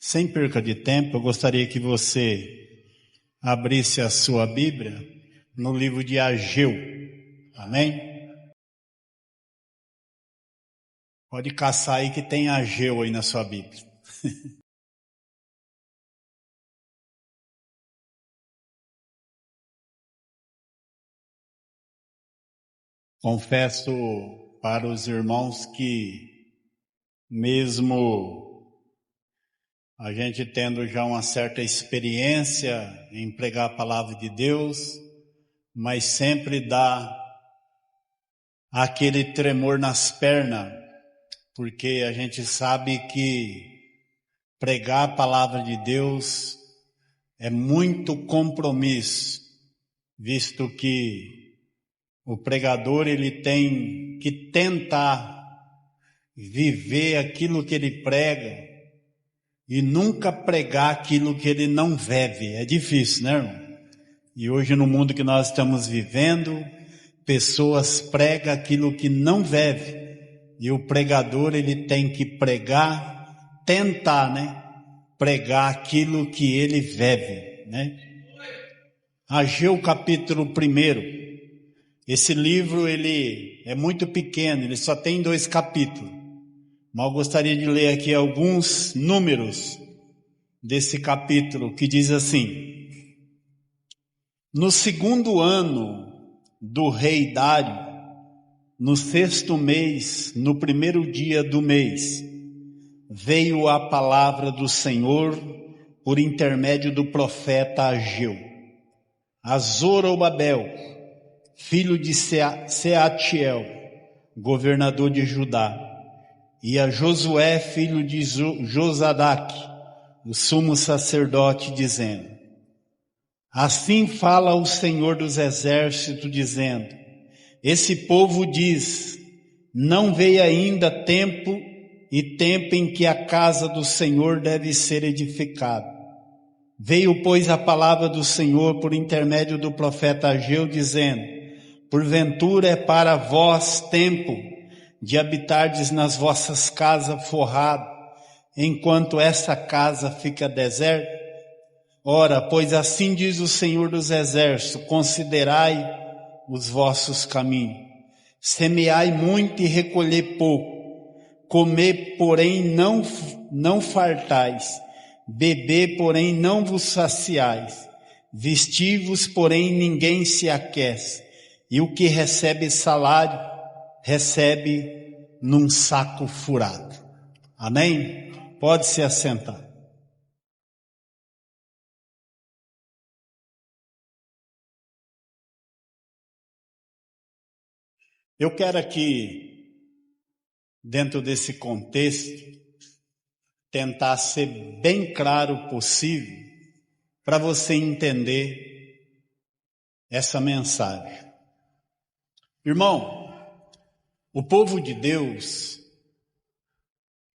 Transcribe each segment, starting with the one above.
Sem perca de tempo, eu gostaria que você abrisse a sua Bíblia no livro de Ageu. Amém? Pode caçar aí que tem Ageu aí na sua Bíblia. Confesso para os irmãos que mesmo a gente tendo já uma certa experiência em pregar a palavra de Deus, mas sempre dá aquele tremor nas pernas, porque a gente sabe que pregar a palavra de Deus é muito compromisso, visto que o pregador ele tem que tentar viver aquilo que ele prega e nunca pregar aquilo que ele não vive. É difícil, né, irmão? E hoje no mundo que nós estamos vivendo, pessoas pregam aquilo que não vive. E o pregador ele tem que pregar, tentar, né? Pregar aquilo que ele vive, né? Ageu capítulo 1. Esse livro ele é muito pequeno, ele só tem 2 capítulos. Mas eu gostaria de ler aqui alguns números desse capítulo que diz assim: no 2º ano do rei Dário, no 6º mês, no 1º dia do mês, veio a palavra do Senhor por intermédio do profeta Ageu a Zorobabel, filho de Seatiel, governador de Judá, e a Josué, filho de Josadaque, o sumo sacerdote, dizendo: assim fala o Senhor dos exércitos, dizendo: esse povo diz, não veio ainda tempo em que a casa do Senhor deve ser edificada. Veio, pois, a palavra do Senhor por intermédio do profeta Ageu, dizendo: porventura é para vós tempo de habitardes nas vossas casas forrado, enquanto essa casa fica deserta? Ora, pois assim diz o Senhor dos exércitos: considerai os vossos caminhos, semeai muito e recolhei pouco, comer, porém não fartais, beber, porém não vos saciais, vestir-vos, porém ninguém se aquece, e o que recebe salário, recebe num saco furado. Amém? Pode se assentar. Eu quero aqui, dentro desse contexto, tentar ser bem claro possível para você entender essa mensagem. Irmão, o povo de Deus,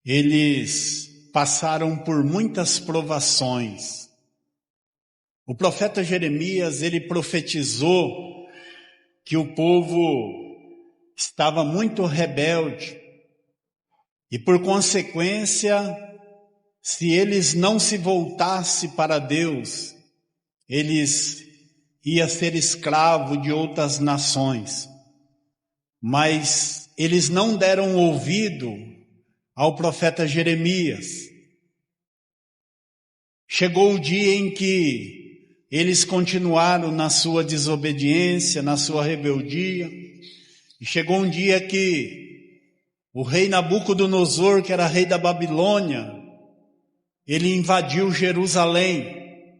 eles passaram por muitas provações. O profeta Jeremias, ele profetizou que o povo estava muito rebelde e, por consequência, se eles não se voltassem para Deus, eles iam ser escravos de outras nações. Mas eles não deram ouvido ao profeta Jeremias. Chegou o dia em que eles continuaram na sua desobediência, na sua rebeldia, e chegou um dia que o rei Nabucodonosor, que era rei da Babilônia, ele invadiu Jerusalém.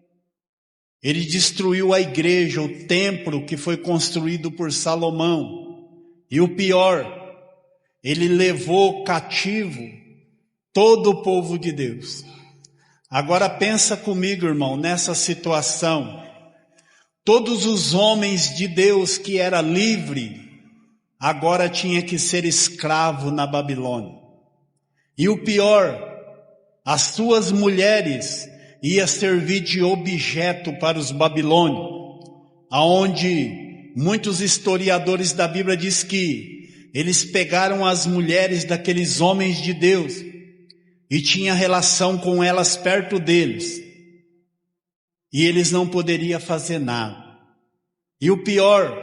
Ele destruiu a igreja, o templo que foi construído por Salomão. E o pior, ele levou cativo todo o povo de Deus. Agora pensa comigo, irmão, nessa situação. Todos os homens de Deus que era livre, agora tinha que ser escravo na Babilônia. E o pior, as suas mulheres iam servir de objeto para os babilônios, aonde muitos historiadores da Bíblia dizem que eles pegaram as mulheres daqueles homens de Deus e tinha relação com elas perto deles. E eles não poderiam fazer nada. E o pior,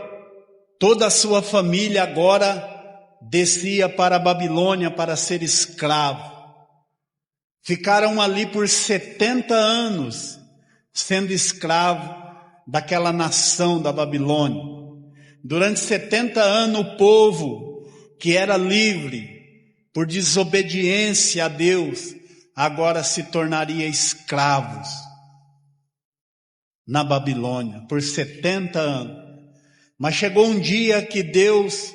toda a sua família agora descia para a Babilônia para ser escravo. Ficaram ali por 70 anos sendo escravo daquela nação da Babilônia. Durante 70 anos o povo que era livre por desobediência a Deus agora se tornaria escravos na Babilônia por 70 anos. Mas chegou um dia que Deus,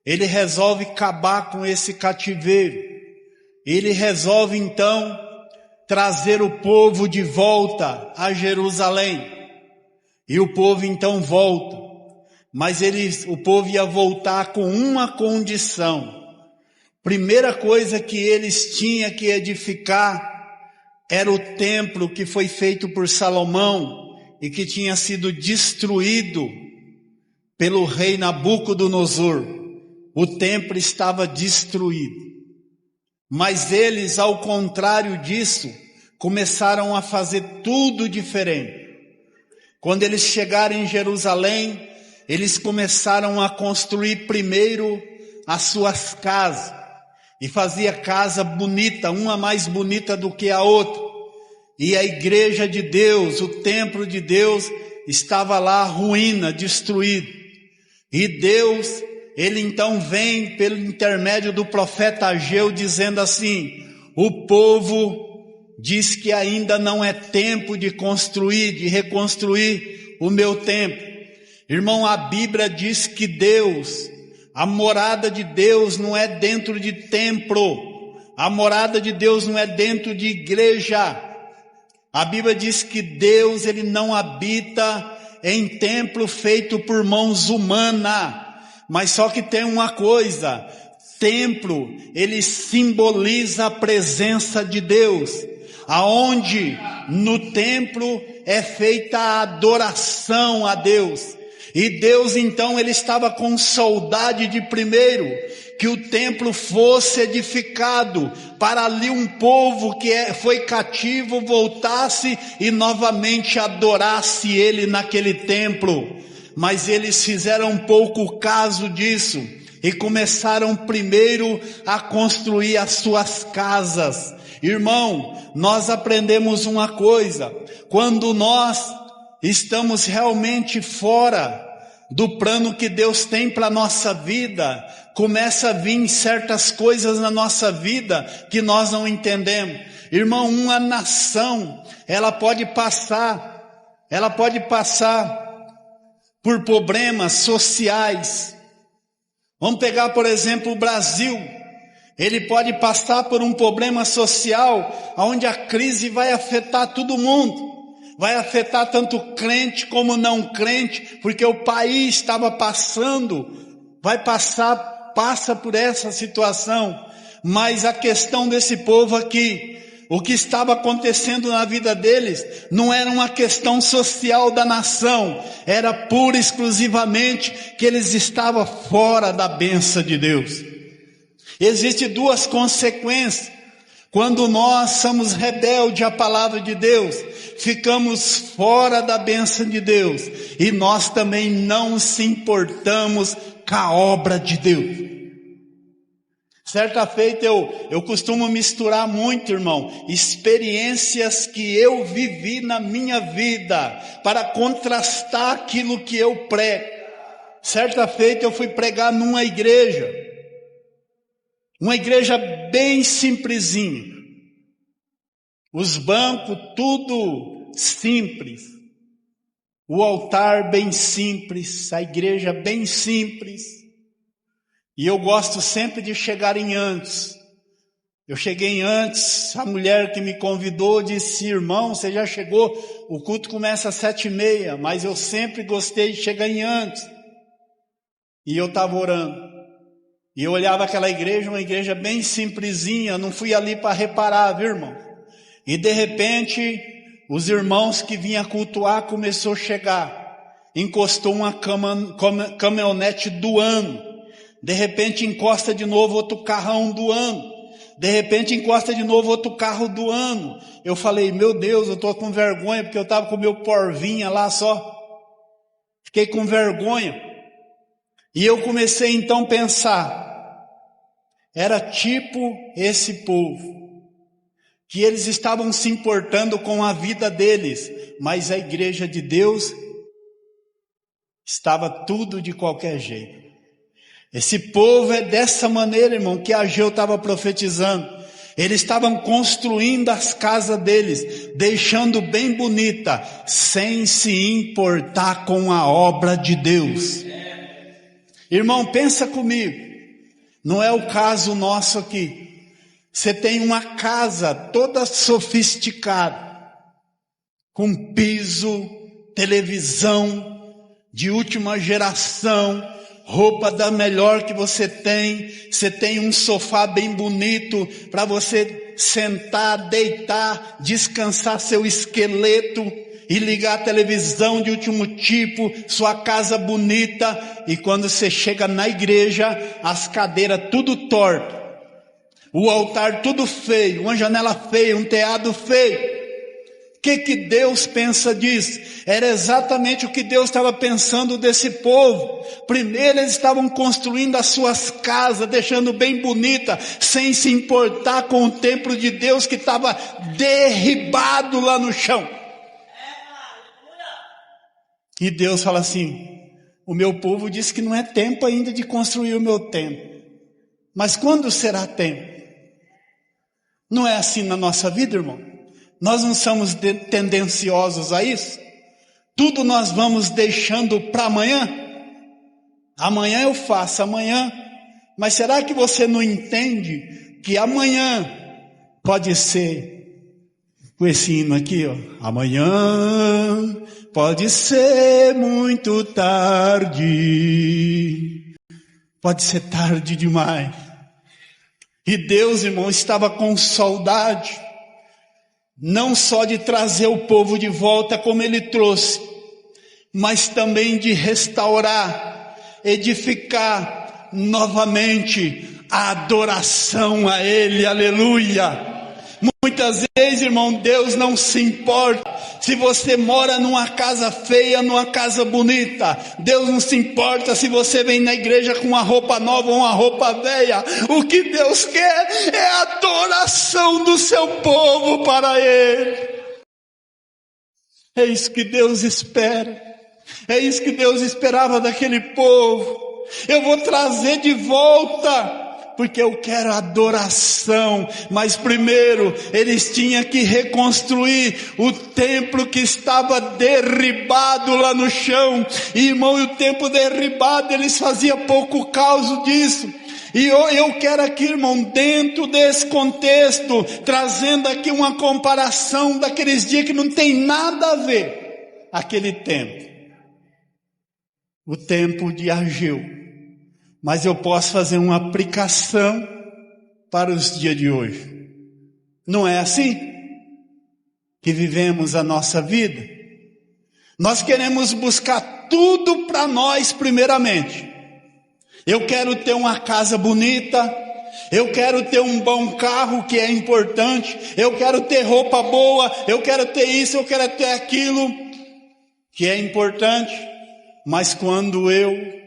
Ele resolve acabar com esse cativeiro. Ele resolve então trazer o povo de volta a Jerusalém. E o povo então volta. Mas o povo ia voltar com uma condição. Primeira coisa que eles tinham que edificar era o templo que foi feito por Salomão e que tinha sido destruído pelo rei Nabucodonosor. O templo estava destruído. Mas eles, ao contrário disso, começaram a fazer tudo diferente. Quando eles chegaram em Jerusalém, eles começaram a construir primeiro as suas casas. E fazia casa bonita, uma mais bonita do que a outra. E a igreja de Deus, o templo de Deus, estava lá ruína, destruído. E Deus, Ele então vem pelo intermédio do profeta Ageu dizendo assim: o povo diz que ainda não é tempo de construir, de reconstruir o meu templo. Irmão, a Bíblia diz que Deus, a morada de Deus não é dentro de templo. A morada de Deus não é dentro de igreja. A Bíblia diz que Deus, Ele não habita em templo feito por mãos humanas. Mas só que tem uma coisa, templo, ele simboliza a presença de Deus. Aonde no templo é feita a adoração a Deus. E Deus então, Ele estava com saudade de primeiro que o templo fosse edificado, para ali um povo que foi cativo voltasse e novamente adorasse Ele naquele templo. Mas eles fizeram pouco caso disso e começaram primeiro a construir as suas casas. Irmão, nós aprendemos uma coisa: quando nós estamos realmente fora do plano que Deus tem para a nossa vida, começa a vir certas coisas na nossa vida que nós não entendemos. Irmão, uma nação, ela pode passar por problemas sociais. Vamos pegar, por exemplo, o Brasil. Ele pode passar por um problema social, onde a crise vai afetar todo mundo. Vai afetar tanto crente como não crente, porque o país estava passa por essa situação. Mas a questão desse povo aqui, o que estava acontecendo na vida deles, não era uma questão social da nação, era pura e exclusivamente que eles estavam fora da bênção de Deus. Existem duas consequências. Quando nós somos rebeldes à palavra de Deus, ficamos fora da bênção de Deus. E nós também não se importamos com a obra de Deus. Certa feita eu costumo misturar muito, irmão, experiências que eu vivi na minha vida, para contrastar aquilo que eu prego. Certa feita eu fui pregar numa igreja. Uma igreja bem simplesinha. Os bancos tudo simples. O altar bem simples. A igreja bem simples. E eu gosto sempre de chegar em antes. Eu cheguei antes. A mulher que me convidou disse: irmão, você já chegou? O culto começa às 7h30. Mas eu sempre gostei de chegar em antes. E eu estava orando. E eu olhava aquela igreja, uma igreja bem simplesinha, não fui ali para reparar, viu, irmão? E de repente, os irmãos que vinham cultuar começou a chegar. Encostou uma caminhonete do ano. De repente encosta de novo outro carrão do ano. De repente encosta de novo outro carro do ano. Eu falei, meu Deus, eu estou com vergonha, porque eu estava com o meu Porvinha lá só. Fiquei com vergonha. E eu comecei então a pensar, era tipo esse povo, que eles estavam se importando com a vida deles, mas a igreja de Deus estava tudo de qualquer jeito. Esse povo é dessa maneira, irmão, que Ageu estava profetizando. Eles estavam construindo as casas deles, deixando bem bonita, sem se importar com a obra de Deus. Irmão, pensa comigo, não é o caso nosso aqui. Você tem uma casa toda sofisticada, com piso, televisão de última geração, roupa da melhor que você tem um sofá bem bonito para você sentar, deitar, descansar seu esqueleto e ligar a televisão de último tipo, sua casa bonita, e quando você chega na igreja, as cadeiras tudo torto, o altar tudo feio, uma janela feia, um telhado feio. O que Deus pensa disso? Era exatamente o que Deus estava pensando desse povo. Primeiro eles estavam construindo as suas casas, deixando bem bonita, sem se importar com o templo de Deus que estava derribado lá no chão. E Deus fala assim, o meu povo diz que não é tempo ainda de construir o meu templo. Mas quando será tempo? Não é assim na nossa vida, irmão? Nós não somos tendenciosos a isso? Tudo nós vamos deixando para amanhã? Amanhã eu faço, amanhã. Mas será que você não entende que amanhã pode ser com esse hino aqui, ó? Amanhã pode ser muito tarde. Pode ser tarde demais. E Deus, irmão, estava com saudade. Não só de trazer o povo de volta como ele trouxe, mas também de restaurar, edificar novamente a adoração a ele, aleluia. Muitas vezes, irmão, Deus não se importa se você mora numa casa feia, numa casa bonita. Deus não se importa se você vem na igreja com uma roupa nova ou uma roupa velha. O que Deus quer é a adoração do seu povo para ele. É isso que Deus espera. É isso que Deus esperava daquele povo. Eu vou trazer de volta, porque eu quero adoração. Mas primeiro eles tinham que reconstruir o templo que estava derribado lá no chão. E, irmão, e o templo derribado, eles faziam pouco caso disso. E eu quero aqui, irmão, dentro desse contexto, trazendo aqui uma comparação daqueles dias que não tem nada a ver aquele templo, o templo de Ageu. Mas eu posso fazer uma aplicação para os dias de hoje. Não é assim que vivemos a nossa vida? Nós queremos buscar tudo para nós primeiramente. Eu quero ter uma casa bonita, eu quero ter um bom carro, que é importante, eu quero ter roupa boa, eu quero ter isso, eu quero ter aquilo, que é importante. Mas quando eu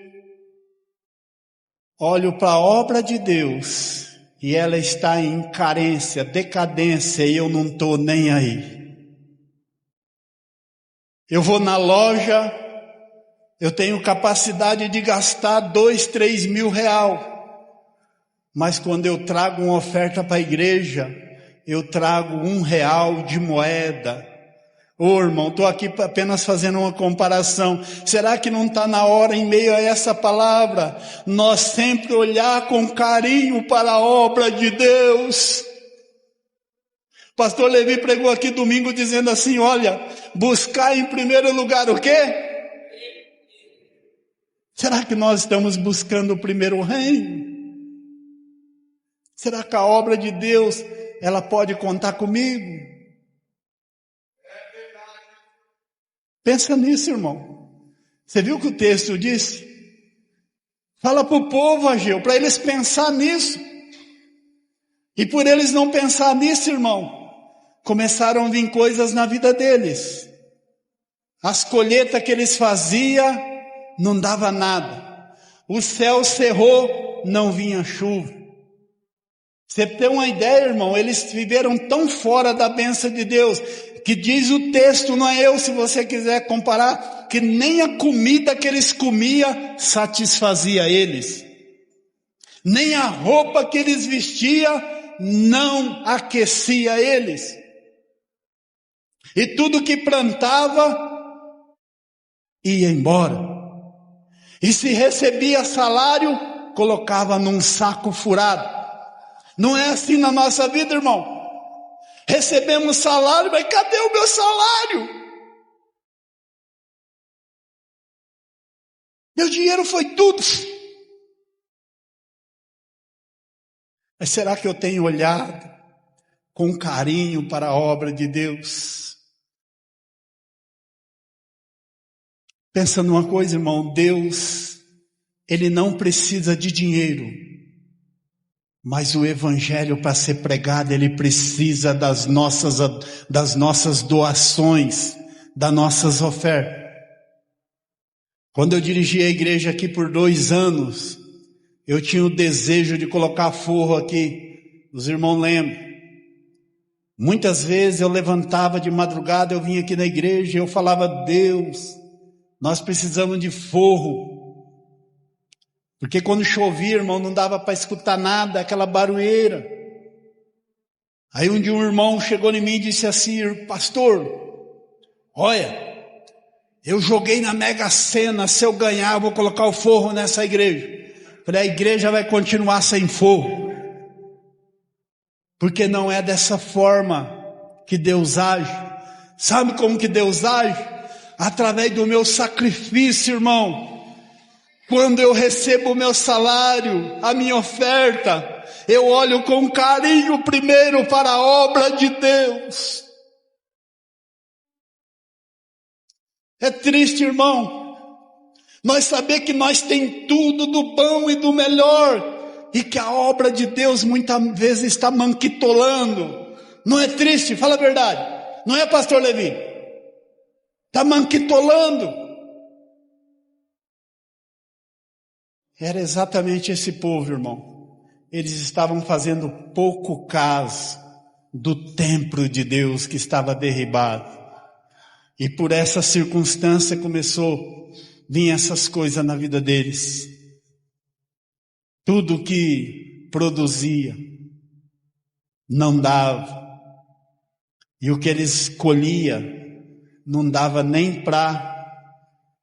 olho para a obra de Deus e ela está em carência, decadência, e eu não estou nem aí. Eu vou na loja, eu tenho capacidade de gastar 2, 3 mil reais. Mas quando eu trago uma oferta para a igreja, eu trago R$1 de moeda. Ô irmão, estou aqui apenas fazendo uma comparação. Será que não está na hora, em meio a essa palavra, nós sempre olhar com carinho para a obra de Deus? Pastor Levi pregou aqui domingo dizendo assim, olha, buscar em primeiro lugar o quê? Será que nós estamos buscando o primeiro reino? Será que a obra de Deus, ela pode contar comigo? Pensa nisso, irmão. Você viu o que o texto diz? Fala para o povo, Ageu, para eles pensar nisso. E por eles não pensar nisso, irmão, começaram a vir coisas na vida deles. As colheitas que eles faziam, não dava nada. O céu cerrou, não vinha chuva. Você tem uma ideia, irmão, eles viveram tão fora da bênção de Deus, que diz o texto, não é eu, se você quiser comparar, que nem a comida que eles comiam satisfazia eles. Nem a roupa que eles vestiam não aquecia eles. E tudo que plantava ia embora. E se recebia salário, colocava num saco furado. Não é assim na nossa vida, irmão. Recebemos salário, mas cadê o meu salário? Meu dinheiro foi tudo. Mas será que eu tenho olhado com carinho para a obra de Deus? Pensa numa coisa, irmão, Deus, Ele não precisa de dinheiro, mas o evangelho para ser pregado, ele precisa das nossas doações, das nossas ofertas. Quando eu dirigi a igreja aqui por 2 anos, eu tinha o desejo de colocar forro aqui, os irmãos lembram. Muitas vezes eu levantava de madrugada, eu vinha aqui na igreja e eu falava, Deus, nós precisamos de forro. Porque quando chovia, irmão, não dava para escutar nada, aquela barulheira. Aí um dia um irmão chegou em mim e disse assim, pastor, olha, eu joguei na Mega Sena, se eu ganhar eu vou colocar o forro nessa igreja. Falei, a igreja vai continuar sem forro. Porque não é dessa forma que Deus age. Sabe como que Deus age? Através do meu sacrifício, irmão. Quando eu recebo o meu salário, a minha oferta, eu olho com carinho primeiro para a obra de Deus. É triste, irmão, nós saber que nós tem tudo do bom e do melhor, e que a obra de Deus muitas vezes está manquitolando. Não é triste? Fala a verdade. Não é, pastor Levi? Está manquitolando. Era exatamente esse povo, irmão. Eles estavam fazendo pouco caso do templo de Deus que estava derribado. E por essa circunstância começou a vir essas coisas na vida deles. Tudo que produzia não dava. E o que eles colhiam não dava nem para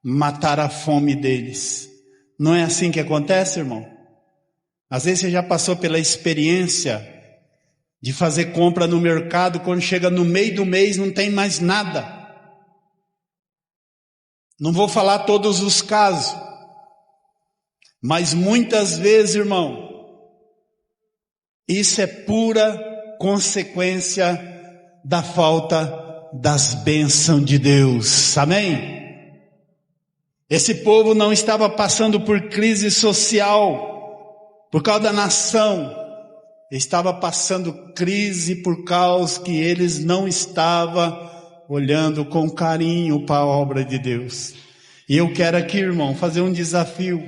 matar a fome deles. Não é assim que acontece, irmão? Às vezes você já passou pela experiência de fazer compra no mercado, quando chega no meio do mês não tem mais nada. Não vou falar todos os casos, mas muitas vezes, irmão, isso é pura consequência da falta das bênçãos de Deus. Amém? Esse povo não estava passando por crise social por causa da nação. Estava passando crise por causa que eles não estavam olhando com carinho para a obra de Deus. E eu quero aqui, irmão, fazer um desafio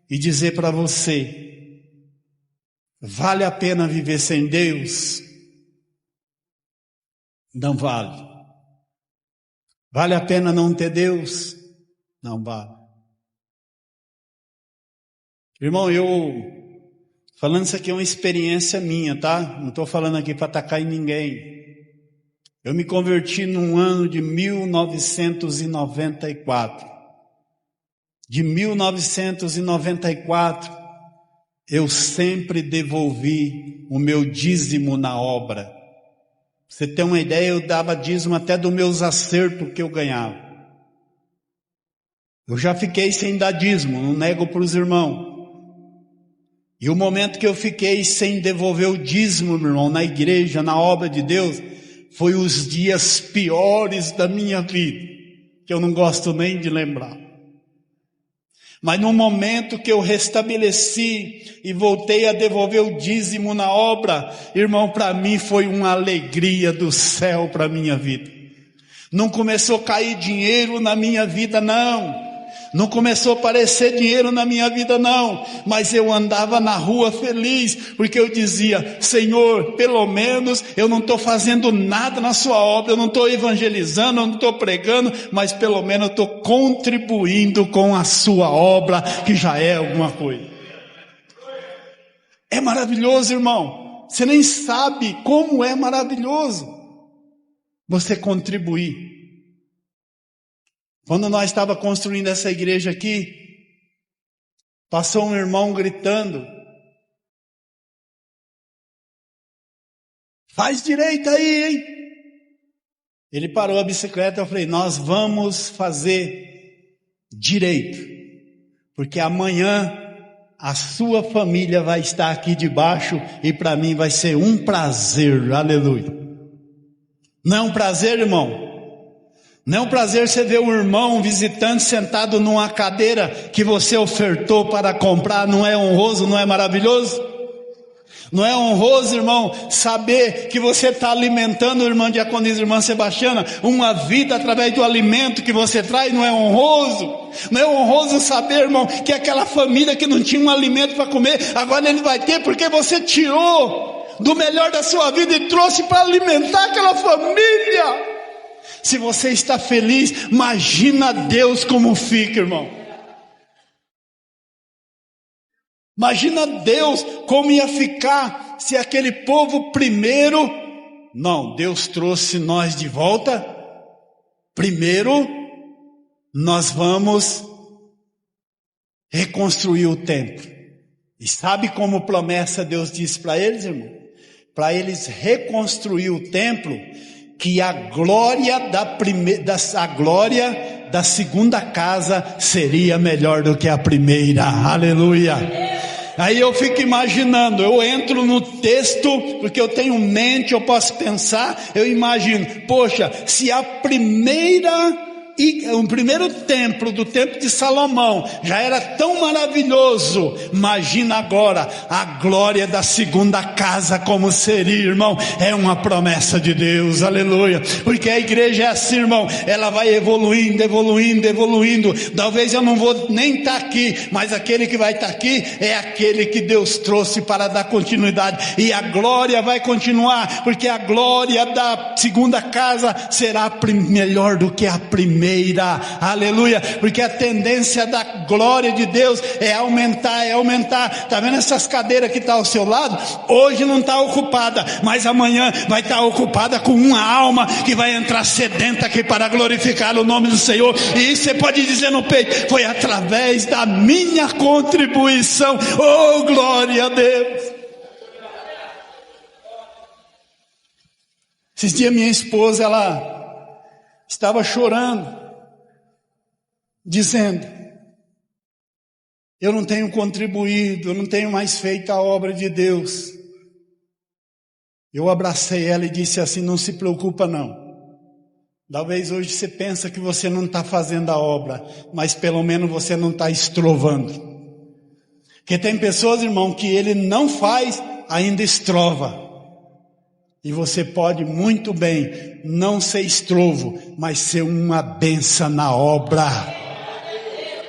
e dizer para você, vale a pena viver sem Deus? Não vale. Vale a pena não ter Deus? Não vale. Irmão, falando isso aqui é uma experiência minha, tá? Não estou falando aqui para atacar em ninguém. Eu me converti no ano de 1994. De 1994, eu sempre devolvi o meu dízimo na obra. Pra você ter uma ideia, eu dava dízimo até dos meus acertos que eu ganhava. Eu já fiquei sem dar dízimo, não nego para os irmãos. E o momento que eu fiquei sem devolver o dízimo, meu irmão, na igreja, na obra de Deus, foi os dias piores da minha vida, que eu não gosto nem de lembrar. Mas no momento que eu restabeleci e voltei a devolver o dízimo na obra, irmão, para mim foi uma alegria do céu para a minha vida. Não começou a cair dinheiro na minha vida, não. Não começou a aparecer dinheiro na minha vida, não. Mas eu andava na rua feliz, porque eu dizia: Senhor, pelo menos eu não estou fazendo nada na sua obra, eu não estou evangelizando, eu não estou pregando, mas pelo menos eu estou contribuindo com a sua obra, que já é alguma coisa. É maravilhoso, irmão. Você nem sabe como é maravilhoso você contribuir. Quando nós estávamos construindo essa igreja aqui, passou um irmão gritando: faz direito aí, hein? Ele parou a bicicleta, eu falei: nós vamos fazer direito, porque amanhã a sua família vai estar aqui debaixo e para mim vai ser um prazer, aleluia. Não é um prazer, irmão? Não é um prazer você ver um irmão, um visitante sentado numa cadeira que você ofertou para comprar? Não é honroso, não é maravilhoso? Não é honroso, irmão, saber que você está alimentando o irmão Diaconisa, irmã Sebastiana, uma vida através do alimento que você traz? Não é honroso? Não é honroso saber, irmão, que aquela família que não tinha um alimento para comer, agora ele vai ter, porque você tirou do melhor da sua vida e trouxe para alimentar aquela família. Se você está feliz, imagina Deus como fica, irmão. Imagina Deus como ia ficar se aquele povo primeiro... Não, Deus trouxe nós de volta. Primeiro, nós vamos reconstruir o templo. E sabe como promessa Deus disse para eles, irmão? Para eles reconstruir o templo, que a glória da segunda casa seria melhor do que a primeira. Aleluia. Aí eu fico imaginando, eu entro no texto, porque eu tenho mente, eu posso pensar, eu imagino, poxa, se o primeiro templo, do templo de Salomão, já era tão maravilhoso, imagina agora a glória da segunda casa como seria, irmão. É uma promessa de Deus, aleluia, porque a igreja é assim, irmão, ela vai evoluindo, evoluindo, evoluindo. Talvez eu não vou nem estar aqui, mas aquele que vai estar aqui é aquele que Deus trouxe para dar continuidade, e a glória vai continuar, porque a glória da segunda casa será melhor do que a primeira. Aleluia, porque a tendência da glória de Deus é aumentar, está vendo essas cadeiras que estão ao seu lado? Hoje não está ocupada, mas amanhã vai estar ocupada com uma alma que vai entrar sedenta aqui para glorificar o nome do Senhor, e isso você pode dizer no peito: foi através da minha contribuição. Oh, glória a Deus. Esses dias minha esposa, ela estava chorando, dizendo: eu não tenho contribuído, eu não tenho mais feito a obra de Deus. Eu abracei ela e disse assim: não se preocupa não. Talvez hoje você pensa que você não está fazendo a obra, mas pelo menos você não está estrovando. Porque tem pessoas, irmão, que ele não faz, ainda estrova. E você pode muito bem não ser estrovo, mas ser uma bênção na obra.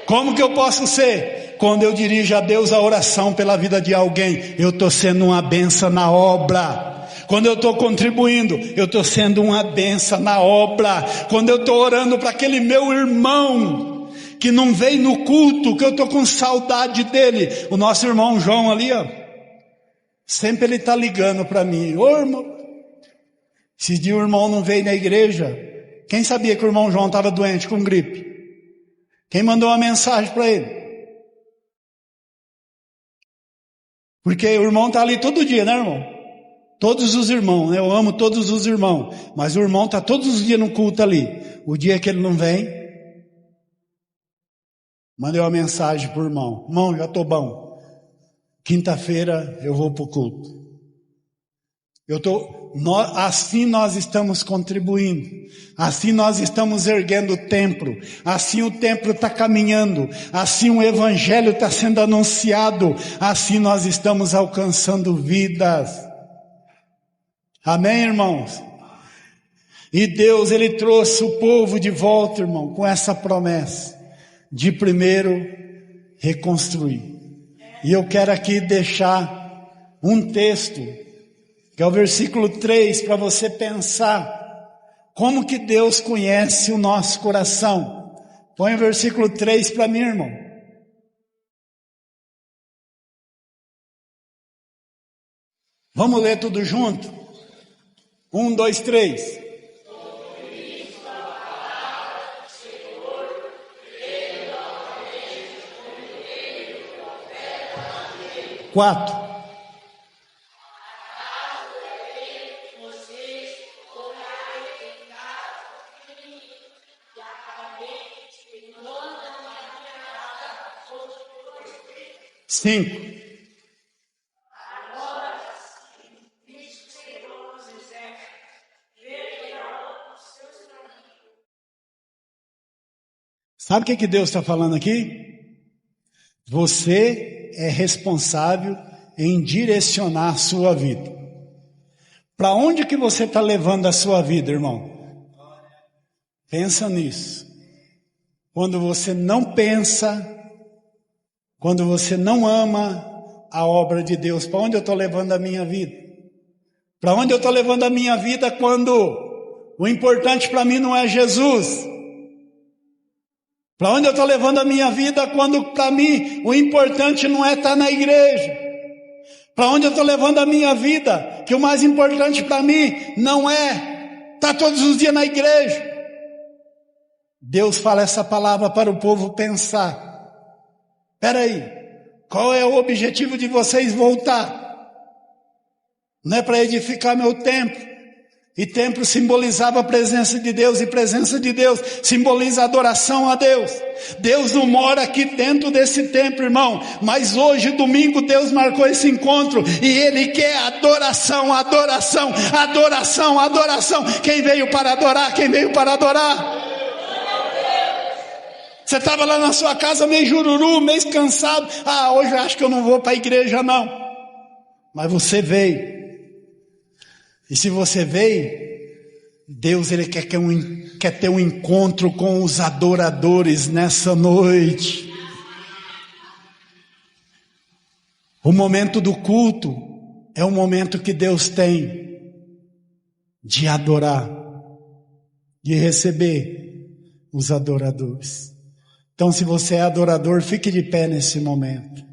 Como que eu posso ser? Quando eu dirijo a Deus a oração pela vida de alguém, eu estou sendo uma bênção na obra. Quando eu estou contribuindo, eu estou sendo uma bênção na obra. Quando eu estou orando para aquele meu irmão que não veio no culto, que eu estou com saudade dele. O nosso irmão João ali, ó, sempre ele está ligando para mim: ô irmão, esse dia o irmão não veio na igreja. Quem sabia que o irmão João estava doente com gripe? Quem mandou uma mensagem para ele? Porque o irmão está ali todo dia, né, irmão? Todos os irmãos, né? Eu amo todos os irmãos, mas o irmão está todos os dias no culto ali. O dia que ele não vem, mandei uma mensagem para o irmão: irmão, já estou bom, quinta-feira eu vou para o culto. Assim nós estamos contribuindo, assim nós estamos erguendo o templo, assim o templo está caminhando, assim o evangelho está sendo anunciado, assim nós estamos alcançando vidas. Amém, irmãos? E Deus, Ele trouxe o povo de volta, irmão, com essa promessa de primeiro reconstruir. E eu quero aqui deixar um texto, que é o versículo 3, para você pensar como que Deus conhece o nosso coração. Põe o versículo 3 para mim, irmão. Vamos ler tudo junto? 1, 2, 3. 4. Cinco. Sabe o que Deus está falando aqui? Você é responsável em direcionar a sua vida. Para onde que você está levando a sua vida, irmão? Pensa nisso. Quando você não pensa, quando você não ama a obra de Deus, para onde eu estou levando a minha vida? Para onde eu estou levando a minha vida quando o importante para mim não é Jesus? Para onde eu estou levando a minha vida quando para mim o importante não é estar na igreja? Para onde eu estou levando a minha vida, que o mais importante para mim não é estar todos os dias na igreja? Deus fala essa palavra para o povo pensar. Espera aí, qual é o objetivo de vocês voltar? Não é para edificar meu templo. E templo simbolizava a presença de Deus, e presença de Deus simboliza a adoração a Deus. Deus não mora aqui dentro desse templo, irmão, mas hoje, domingo, Deus marcou esse encontro, e Ele quer adoração, adoração, adoração, adoração. Quem veio para adorar? Quem veio para adorar? Você estava lá na sua casa meio jururu, meio cansado. Hoje eu acho que eu não vou para a igreja não. Mas você veio. E se você veio, Deus Ele quer ter um encontro com os adoradores nessa noite. O momento do culto é o momento que Deus tem de adorar, de receber os adoradores. Então, se você é adorador, fique de pé nesse momento.